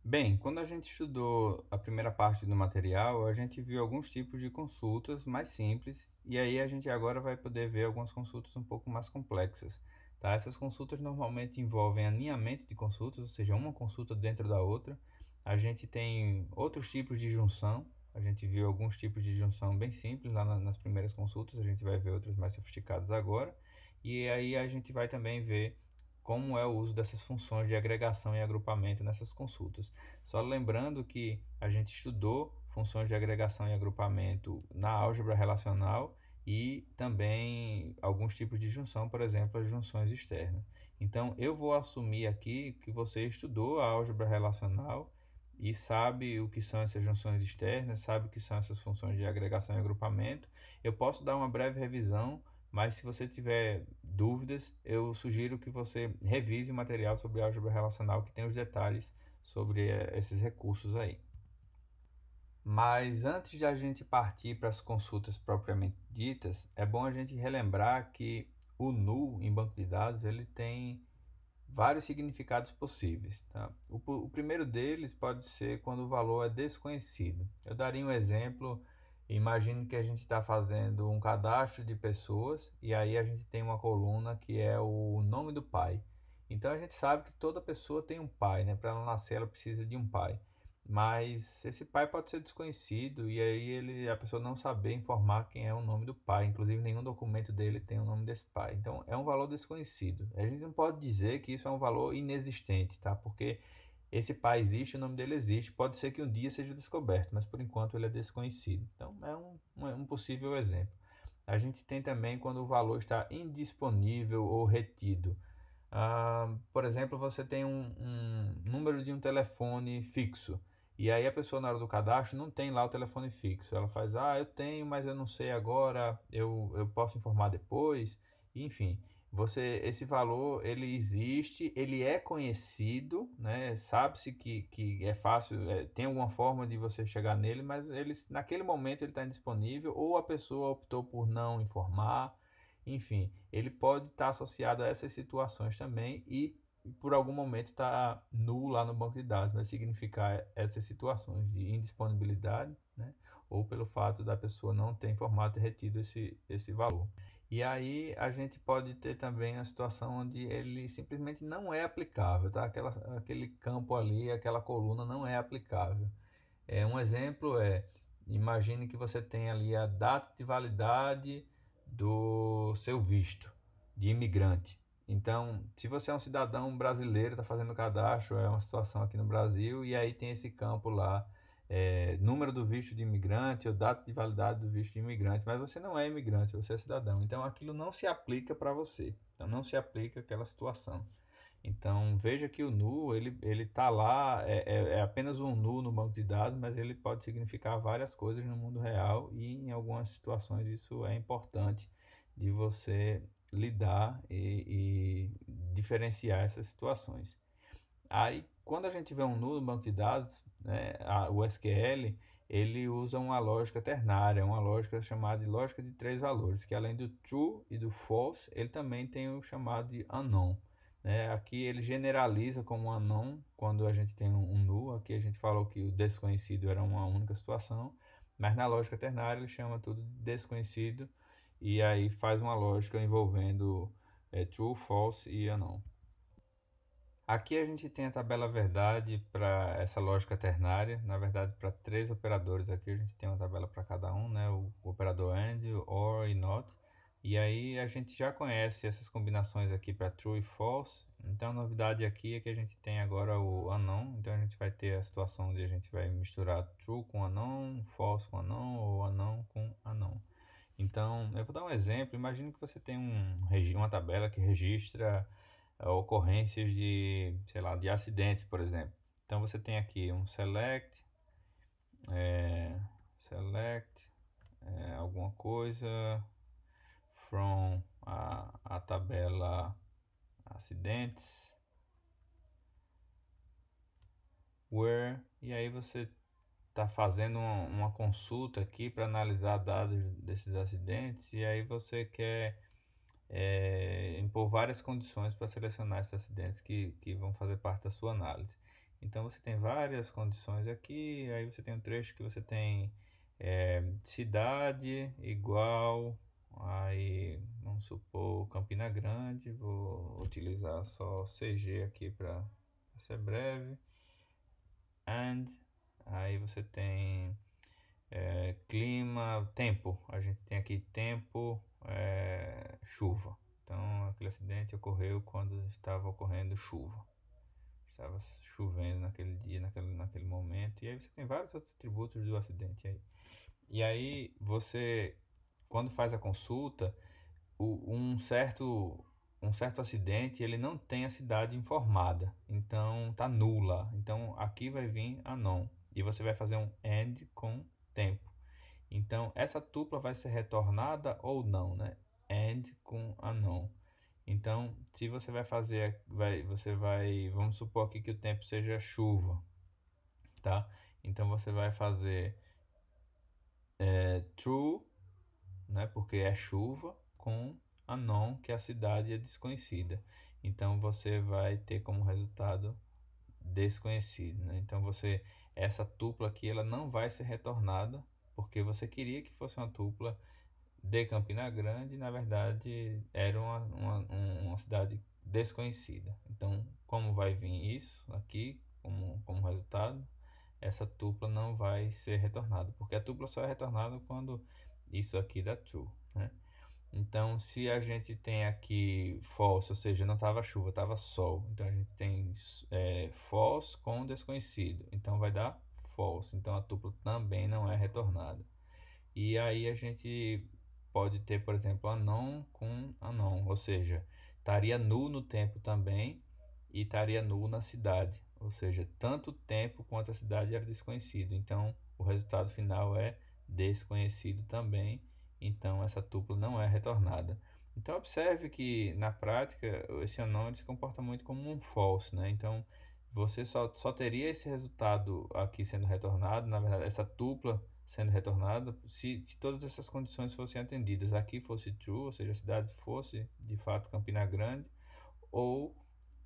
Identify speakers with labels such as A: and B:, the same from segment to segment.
A: Bem, quando a gente estudou a primeira parte do material, a gente viu alguns tipos de consultas mais simples, e aí a gente agora vai poder ver algumas consultas um pouco mais complexas, tá? Essas consultas normalmente envolvem alinhamento de consultas, ou seja, uma consulta dentro da outra. A gente tem outros tipos de junção, a gente viu alguns tipos de junção bem simples lá nas primeiras consultas, a gente vai ver outras mais sofisticadas agora, e aí a gente vai também ver como é o uso dessas funções de agregação e agrupamento nessas consultas. Só lembrando que a gente estudou funções de agregação e agrupamento na álgebra relacional e também alguns tipos de junção, por exemplo, as junções externas. Então, eu vou assumir aqui que você estudou a álgebra relacional e sabe o que são essas junções externas, sabe o que são essas funções de agregação e agrupamento. Eu posso dar uma breve revisão, mas se você tiver dúvidas, eu sugiro que você revise o material sobre álgebra relacional, que tem os detalhes sobre esses recursos aí. Mas antes de a gente partir para as consultas propriamente ditas, é bom a gente relembrar que o null em banco de dados ele tem vários significados possíveis. Tá? O primeiro deles pode ser quando o valor é desconhecido. Eu daria um exemplo. Imagine que a gente está fazendo um cadastro de pessoas e aí a gente tem uma coluna que é o nome do pai. Então a gente sabe que toda pessoa tem um pai, né? Para ela nascer, ela precisa de um pai. Mas esse pai pode ser desconhecido e aí a pessoa não saber informar quem é o nome do pai. Inclusive, nenhum documento dele tem o nome desse pai. Então, é um valor desconhecido. A gente não pode dizer que isso é um valor inexistente, tá? Porque esse pai existe, o nome dele existe. Pode ser que um dia seja descoberto, mas por enquanto ele é desconhecido. Então, é um possível exemplo. A gente tem também quando o valor está indisponível ou retido. Por exemplo, você tem um número de um telefone fixo. E aí a pessoa na hora do cadastro não tem lá o telefone fixo. Ela faz, eu tenho, mas eu não sei agora, eu posso informar depois. Enfim, esse valor, ele existe, ele é conhecido, né? Sabe-se que é fácil, tem alguma forma de você chegar nele, mas naquele momento ele está indisponível, ou a pessoa optou por não informar. Enfim, ele pode estar associado a essas situações também e por algum momento está nulo lá no banco de dados, vai significar essas situações de indisponibilidade, né? Ou pelo fato da pessoa não ter informado e retido esse valor. E aí a gente pode ter também a situação onde ele simplesmente não é aplicável, tá? Aquele campo ali, aquela coluna não é aplicável. Um exemplo imagine que você tem ali a data de validade do seu visto de imigrante. Então, se você é um cidadão brasileiro, está fazendo cadastro, é uma situação aqui no Brasil, e aí tem esse campo lá, número do visto de imigrante ou data de validade do visto de imigrante, mas você não é imigrante, você é cidadão. Então, aquilo não se aplica para você. Então, não se aplica aquela situação. Então veja que o nu ele está lá, é apenas um nu no banco de dados, mas ele pode significar várias coisas no mundo real e em algumas situações isso é importante de você lidar e diferenciar essas situações. Aí quando a gente vê um nu no banco de dados, né, o SQL ele usa uma lógica ternária, uma lógica chamada de lógica de três valores, que além do true e do false, ele também tem o chamado de unknown. Né? Aqui ele generaliza como unknown quando a gente tem um null. Aqui a gente falou que o desconhecido era uma única situação, mas na lógica ternária ele chama tudo de desconhecido e aí faz uma lógica envolvendo true, false e unknown. Aqui a gente tem a tabela verdade para essa lógica ternária. Na verdade, para três operadores aqui, a gente tem uma tabela para cada um, né? O operador AND, o OR e NOT. E aí a gente já conhece essas combinações aqui para true e false. Então a novidade aqui é que a gente tem agora o unknown. Então a gente vai ter a situação onde a gente vai misturar true com unknown, false com unknown ou unknown com unknown. Então eu vou dar um exemplo. Imagine que você tem uma tabela que registra ocorrências de, sei lá, de acidentes, por exemplo. Então você tem aqui um select alguma coisa from a tabela acidentes where, e aí você está fazendo uma consulta aqui para analisar dados desses acidentes e aí você quer impor várias condições para selecionar esses acidentes que vão fazer parte da sua análise. Então você tem várias condições aqui, aí você tem um trecho que você tem cidade igual, aí vamos supor Campina Grande, vou utilizar só CG aqui para ser breve, and aí você tem clima, tempo, a gente tem aqui tempo, chuva. Então aquele acidente ocorreu quando estava ocorrendo chuva. Estava chovendo naquele dia, naquele momento. E aí você tem vários outros atributos do acidente aí. E aí você, quando faz a consulta, um certo acidente ele não tem a cidade informada, então tá nula. Então aqui vai vir a non e você vai fazer um AND com tempo. Então essa tupla vai ser retornada ou não, né? AND com a non. Então, se você vai fazer, vamos supor aqui que o tempo seja chuva, tá? Então você vai fazer true, né? Porque é chuva, com unknown, que é a cidade é desconhecida. Então você vai ter como resultado desconhecido, né? Então essa tupla aqui, ela não vai ser retornada, porque você queria que fosse uma tupla de Campina Grande, na verdade era uma cidade desconhecida. Então, como vai vir isso aqui como resultado, essa tupla não vai ser retornada, porque a tupla só é retornada quando isso aqui dá true, né? Então, se a gente tem aqui false, ou seja, não estava chuva, estava sol, então a gente tem false com desconhecido, então vai dar false, então a tupla também não é retornada. E aí a gente pode ter, por exemplo, unknown com unknown, ou seja, estaria nu no tempo também e estaria nu na cidade, ou seja, tanto o tempo quanto a cidade era desconhecido. Então, o resultado final é desconhecido também, então essa tupla não é retornada. Então, observe que na prática esse unknown se comporta muito como um false, né? Então, você só teria esse resultado aqui sendo retornado, na verdade, essa tupla sendo retornada, se todas essas condições fossem atendidas. Aqui fosse true, ou seja, a cidade fosse de fato Campina Grande, ou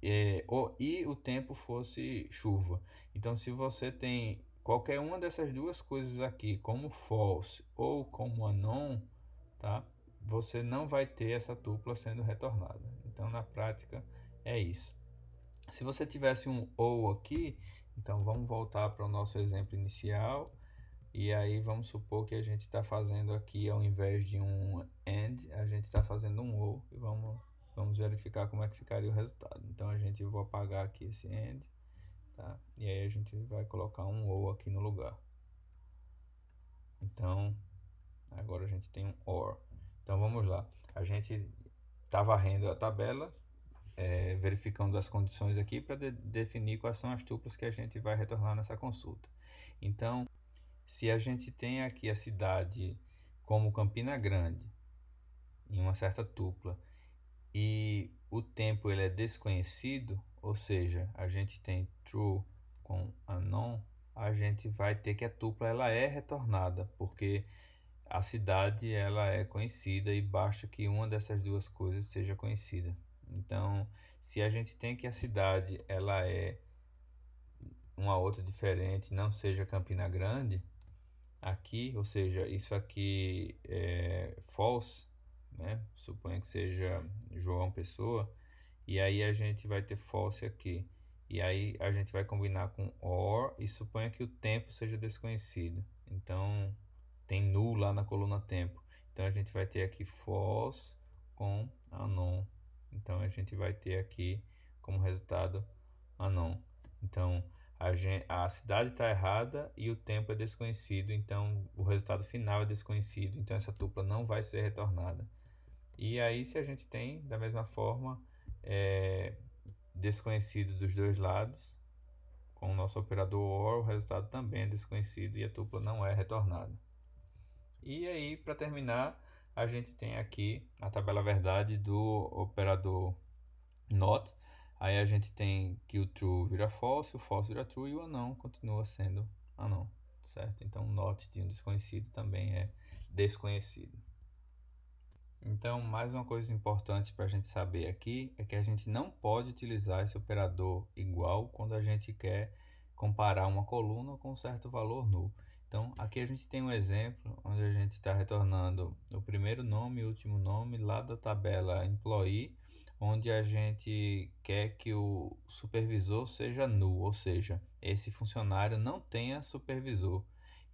A: e o tempo fosse chuva. Então, se você tem qualquer uma dessas duas coisas aqui, como false ou como unknown, tá? Você não vai ter essa tupla sendo retornada. Então, na prática, é isso. Se você tivesse um ou aqui, então vamos voltar para o nosso exemplo inicial. E aí vamos supor que a gente está fazendo aqui, ao invés de um AND, a gente está fazendo um OR. E vamos verificar como é que ficaria o resultado. Então eu vou apagar aqui esse AND, tá? E aí a gente vai colocar um OR aqui no lugar. Então agora a gente tem um OR. Então vamos lá. A gente está varrendo a tabela, verificando as condições aqui para definir quais são as tuplas que a gente vai retornar nessa consulta. Então, se a gente tem aqui a cidade como Campina Grande, em uma certa tupla, e o tempo ele é desconhecido, ou seja, a gente tem true com unknown, a gente vai ter que a tupla ela é retornada, porque a cidade ela é conhecida e basta que uma dessas duas coisas seja conhecida. Então, se a gente tem que a cidade ela é uma outra diferente, não seja Campina Grande, aqui, ou seja, isso aqui é false, né? Suponha que seja João Pessoa, e aí a gente vai ter false aqui. E aí a gente vai combinar com or e suponha que o tempo seja desconhecido. Então tem null lá na coluna tempo. Então a gente vai ter aqui false com unknown. Então a gente vai ter aqui como resultado unknown. Então a cidade está errada e o tempo é desconhecido, então o resultado final é desconhecido, então essa tupla não vai ser retornada. E aí, se a gente tem, da mesma forma, desconhecido dos dois lados, com o nosso operador OR, o resultado também é desconhecido e a tupla não é retornada. E aí, para terminar, a gente tem aqui a tabela verdade do operador NOT. Aí a gente tem que o true vira false, o false vira true e o unknown continua sendo unknown, certo? Então, NOT de um desconhecido também é desconhecido. Então, mais uma coisa importante para a gente saber aqui é que a gente não pode utilizar esse operador igual quando a gente quer comparar uma coluna com um certo valor null. Então, aqui a gente tem um exemplo onde a gente está retornando o primeiro nome e o último nome lá da tabela employee, onde a gente quer que o supervisor seja null, ou seja, esse funcionário não tenha supervisor.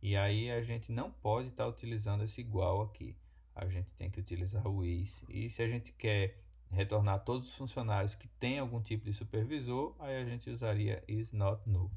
A: E aí a gente não pode estar utilizando esse igual aqui. A gente tem que utilizar o is. E se a gente quer retornar todos os funcionários que têm algum tipo de supervisor, aí a gente usaria is not null.